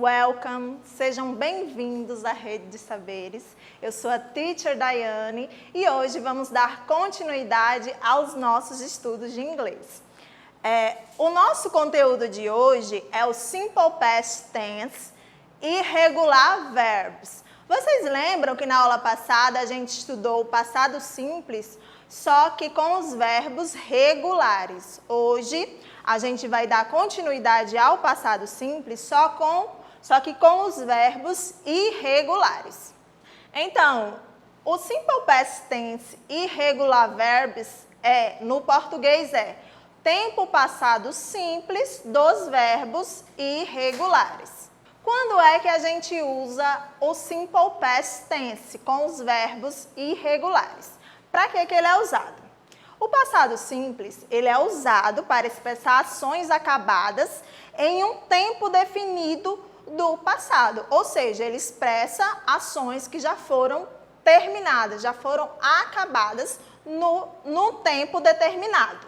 welcome, sejam bem-vindos à Rede de Saberes. Eu sou a Teacher Daiane e hoje vamos dar continuidade aos nossos estudos de inglês. O nosso conteúdo de hoje é o Simple Past Tense e Regular Verbs. Vocês lembram que na aula passada a gente estudou o passado simples, só que com os verbos regulares. Hoje a gente vai dar continuidade ao passado simples, só que com os verbos irregulares. Então, o Simple Past Tense e Regular Verbs no português tempo passado simples dos verbos irregulares. Quando é que a gente usa o Simple Past Tense com os verbos irregulares? Para que ele é usado? O passado simples, ele é usado para expressar ações acabadas em um tempo definido do passado, ou seja, ele expressa ações que já foram terminadas, já foram acabadas no tempo determinado.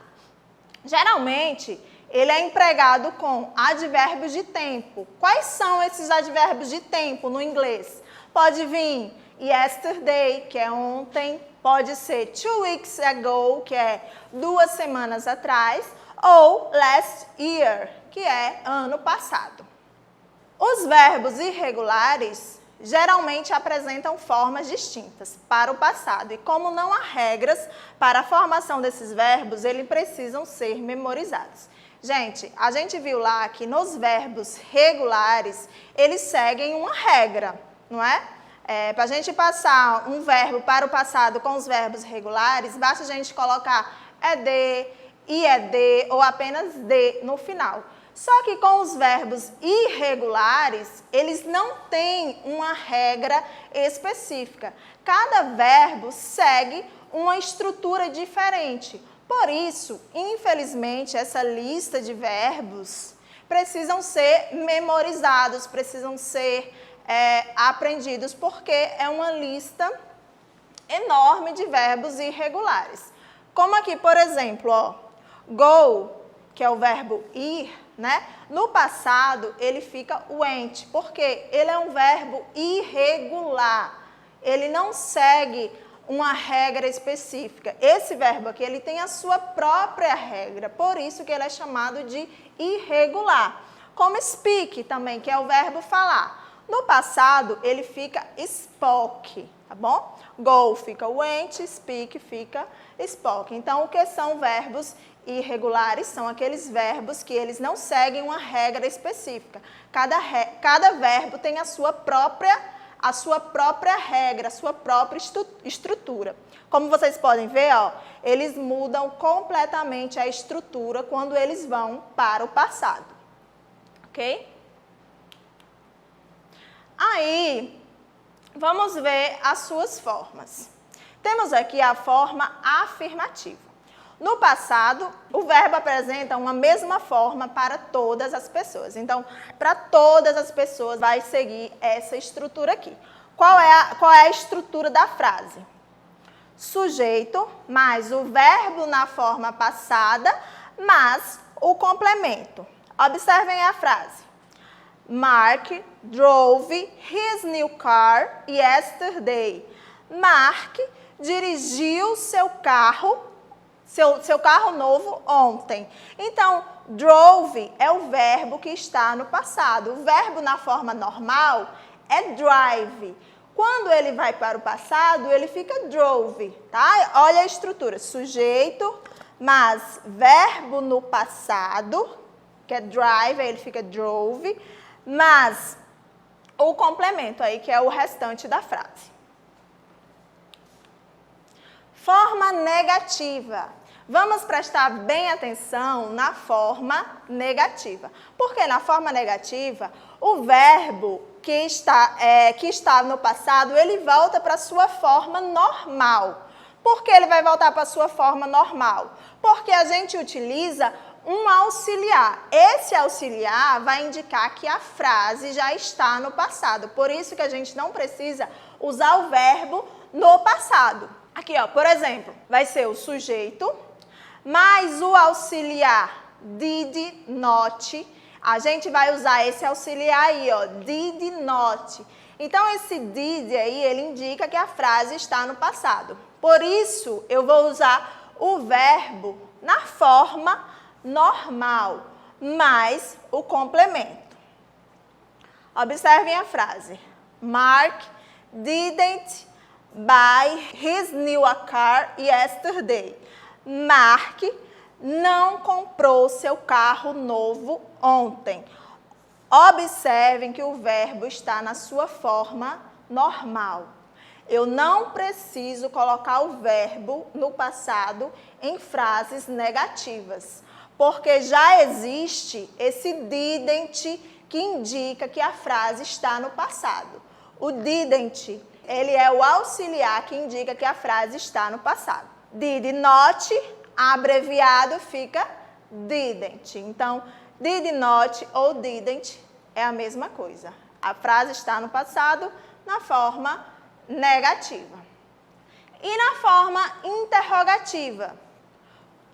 Geralmente, ele é empregado com advérbios de tempo. Quais são esses advérbios de tempo no inglês? Pode vir yesterday, que é ontem, pode ser 2 weeks ago, que é 2 semanas atrás, ou last year, que é ano passado. Os verbos irregulares geralmente apresentam formas distintas para o passado e como não há regras para a formação desses verbos, eles precisam ser memorizados. Gente, a gente viu lá que nos verbos regulares, eles seguem uma regra, não é? Para a gente passar um verbo para o passado com os verbos regulares, basta a gente colocar ED, IED ou apenas D no final. Só que com os verbos irregulares, eles não têm uma regra específica. Cada verbo segue uma estrutura diferente. Por isso, infelizmente, essa lista de verbos precisam ser memorizados, precisam ser aprendidos, porque é uma lista enorme de verbos irregulares. Como aqui, por exemplo, go, que é o verbo ir, né? No passado, ele fica went, porque ele é um verbo irregular. Ele não segue uma regra específica. Esse verbo aqui, ele tem a sua própria regra, por isso que ele é chamado de irregular. Como speak também, que é o verbo falar. No passado, ele fica spoke, tá bom? Go fica went, speak fica spoke. Então, o que são verbos irregulares? São aqueles verbos que eles não seguem uma regra específica. Cada verbo tem a sua própria regra, a sua própria estrutura. Como vocês podem ver, eles mudam completamente a estrutura quando eles vão para o passado. Ok? Aí, vamos ver as suas formas. Temos aqui a forma afirmativa. No passado, o verbo apresenta uma mesma forma para todas as pessoas. Então, para todas as pessoas vai seguir essa estrutura aqui. Qual é a estrutura da frase? Sujeito mais o verbo na forma passada, mais o complemento. Observem a frase. Mark drove his new car yesterday. Mark dirigiu seu carro novo ontem. Então, drove é o verbo que está no passado. O verbo na forma normal é drive. Quando ele vai para o passado, ele fica drove, tá? Olha a estrutura. Sujeito, mas verbo no passado, que é drive, aí ele fica drove, mas o complemento aí, que é o restante da frase. Forma negativa. Vamos prestar bem atenção na forma negativa. Porque na forma negativa, o verbo que está no passado, ele volta para a sua forma normal. Por que ele vai voltar para a sua forma normal? Porque a gente utiliza um auxiliar. Esse auxiliar vai indicar que a frase já está no passado. Por isso que a gente não precisa usar o verbo no passado. Aqui, por exemplo, vai ser o sujeito mais o auxiliar did not. a gente vai usar esse auxiliar aí, ó, did not. Então, esse did aí, ele indica que a frase está no passado. Por isso, eu vou usar o verbo na forma normal, mais o complemento. Observem a frase. Mark didn't buy his new car yesterday. Mark não comprou seu carro novo ontem. Observem que o verbo está na sua forma normal. Eu não preciso colocar o verbo no passado em frases negativas, porque já existe esse didn't que indica que a frase está no passado. O didn't, ele é o auxiliar que indica que a frase está no passado. Did not, abreviado, fica didn't. Então, did not ou didn't é a mesma coisa. A frase está no passado na forma negativa. E na forma interrogativa?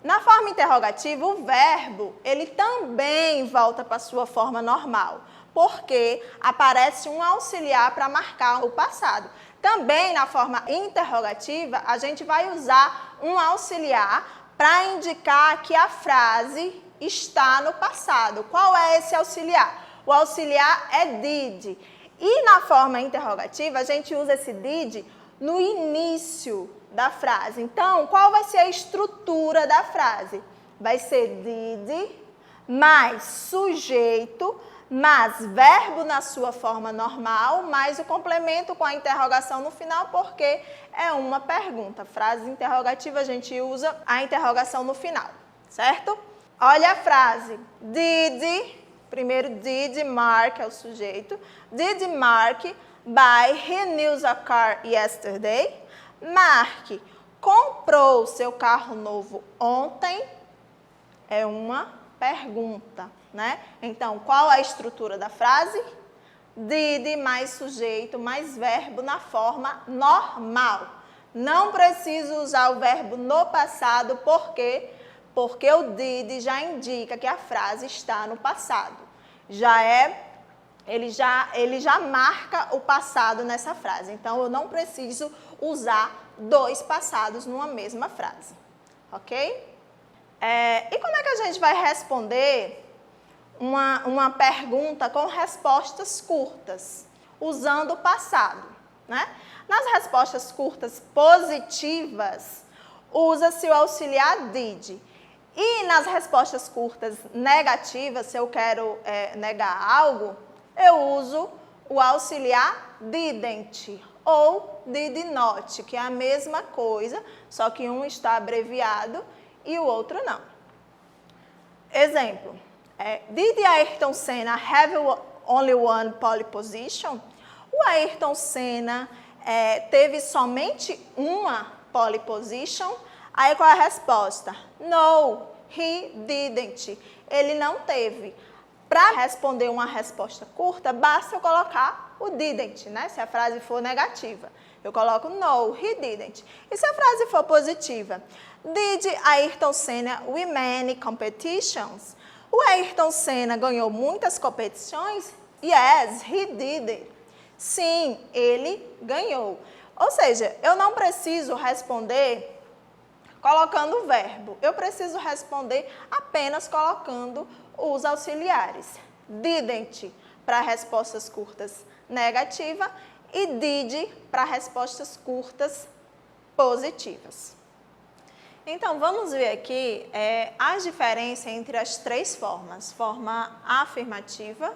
Na forma interrogativa, o verbo, ele também volta para a sua forma normal, porque aparece um auxiliar para marcar o passado. Também na forma interrogativa, a gente vai usar um auxiliar para indicar que a frase está no passado. Qual é esse auxiliar? O auxiliar é did. E na forma interrogativa, a gente usa esse did no início da frase. Então, qual vai ser a estrutura da frase? Vai ser did mais sujeito, mais verbo na sua forma normal, mais o complemento com a interrogação no final, porque é uma pergunta. Frase interrogativa, a gente usa a interrogação no final, certo? Olha a frase. Did, primeiro did Mark é o sujeito. Did Mark buy his new car yesterday? Mark comprou seu carro novo ontem? É uma pergunta, né? Então, qual a estrutura da frase? Did mais sujeito mais verbo na forma normal. Não preciso usar o verbo no passado, por quê? Porque o did já indica que a frase está no passado. Ele já marca o passado nessa frase. Então, eu não preciso usar dois passados numa mesma frase, ok? E como é que a gente vai responder uma pergunta com respostas curtas, usando o passado, né? Nas respostas curtas positivas, usa-se o auxiliar did. E nas respostas curtas negativas, se eu quero negar algo, eu uso o auxiliar didn't ou did not, que é a mesma coisa, só que um está abreviado e o outro não. Exemplo. Did Ayrton Senna have only one pole position? O Ayrton Senna teve somente uma pole position? Aí qual é a resposta? No, he didn't. Ele não teve. Para responder uma resposta curta, basta eu colocar o didn't, né? Se a frase for negativa. Eu coloco no, he didn't. E se a frase for positiva? Did Ayrton Senna win many competitions? O Ayrton Senna ganhou muitas competições? Yes, he did. Sim, ele ganhou. Ou seja, eu não preciso responder colocando o verbo. Eu preciso responder apenas colocando os auxiliares. Didn't para respostas curtas negativa e did para respostas curtas positivas. Então, vamos ver aqui as diferenças entre as três formas. Forma afirmativa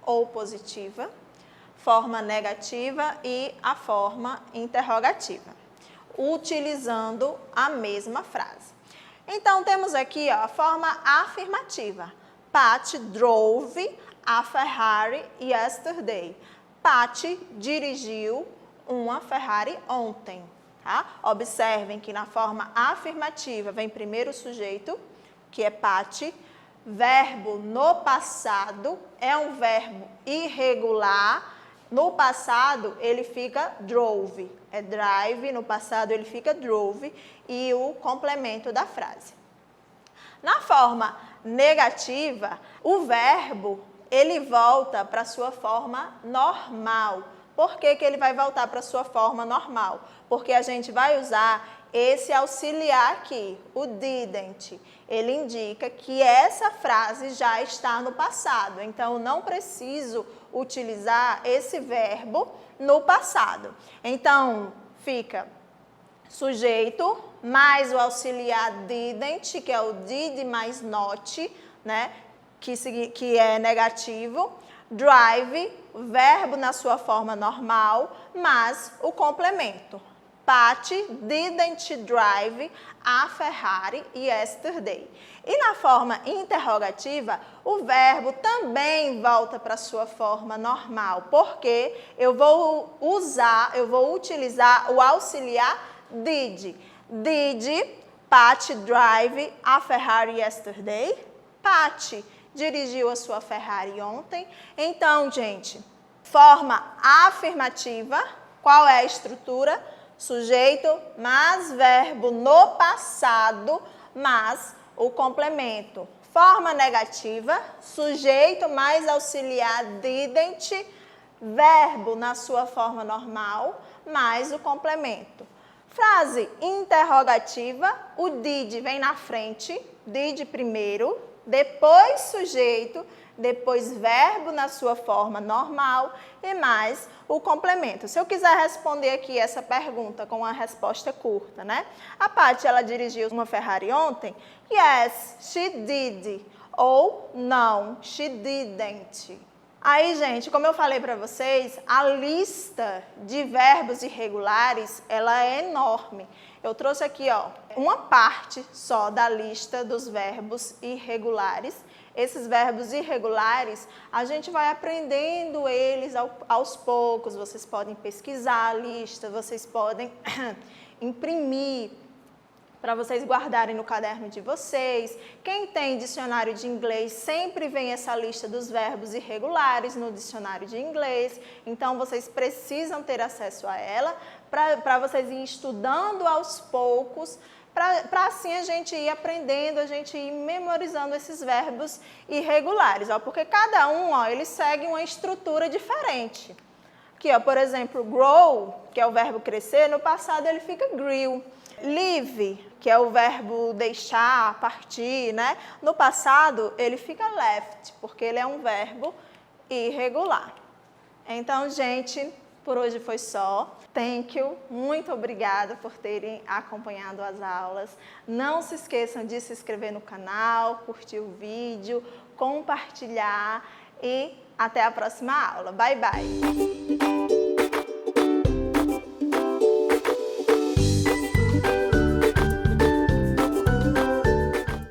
ou positiva, forma negativa e a forma interrogativa, utilizando a mesma frase. Então, temos aqui ó, a forma afirmativa. Pat drove a Ferrari yesterday. Pat dirigiu uma Ferrari ontem. Tá? Observem que na forma afirmativa vem primeiro o sujeito, que é Pat. Verbo no passado é um verbo irregular. No passado, ele fica drove. É drive, no passado ele fica drove. E o complemento da frase. Na forma negativa, o verbo ele volta para a sua forma normal. Por que que ele vai voltar para a sua forma normal? Porque a gente vai usar esse auxiliar aqui, o didn't. Ele indica que essa frase já está no passado, então eu não preciso utilizar esse verbo no passado. Então, fica sujeito mais o auxiliar didn't, que é o did mais not, né? Que é negativo. Drive, verbo na sua forma normal, mas o complemento. Pat didn't drive a Ferrari yesterday. E na forma interrogativa, o verbo também volta para a sua forma normal, porque eu vou utilizar o auxiliar did. Did Pat drive a Ferrari yesterday? Pat dirigiu a sua Ferrari ontem. Então, gente, forma afirmativa, qual é a estrutura? Sujeito mais verbo no passado, mais o complemento. Forma negativa, sujeito mais auxiliar didn't, verbo na sua forma normal, mais o complemento. Frase interrogativa, o did vem na frente, did primeiro, depois sujeito, depois verbo na sua forma normal e mais o complemento. Se eu quiser responder aqui essa pergunta com uma resposta curta, né? A Paty, ela dirigiu uma Ferrari ontem? Yes, she did. Ou não, she didn't. Aí, gente, como eu falei para vocês, a lista de verbos irregulares, ela é enorme. Eu trouxe aqui, ó, uma parte só da lista dos verbos irregulares. Esses verbos irregulares, a gente vai aprendendo eles aos poucos. Vocês podem pesquisar a lista, vocês podem imprimir para vocês guardarem no caderno de vocês. Quem tem dicionário de inglês, sempre vem essa lista dos verbos irregulares no dicionário de inglês. Então, vocês precisam ter acesso a ela para vocês irem estudando aos poucos, para assim a gente ir aprendendo, a gente ir memorizando esses verbos irregulares, ó, porque cada um, ó, ele segue uma estrutura diferente. Aqui, ó, por exemplo, grow, que é o verbo crescer, no passado ele fica grew. Leave, que é o verbo deixar, partir, né? No passado ele fica left, porque ele é um verbo irregular. Então, gente, por hoje foi só. Thank you, muito obrigada por terem acompanhado as aulas. Não se esqueçam de se inscrever no canal, curtir o vídeo, compartilhar e até a próxima aula. Bye, bye!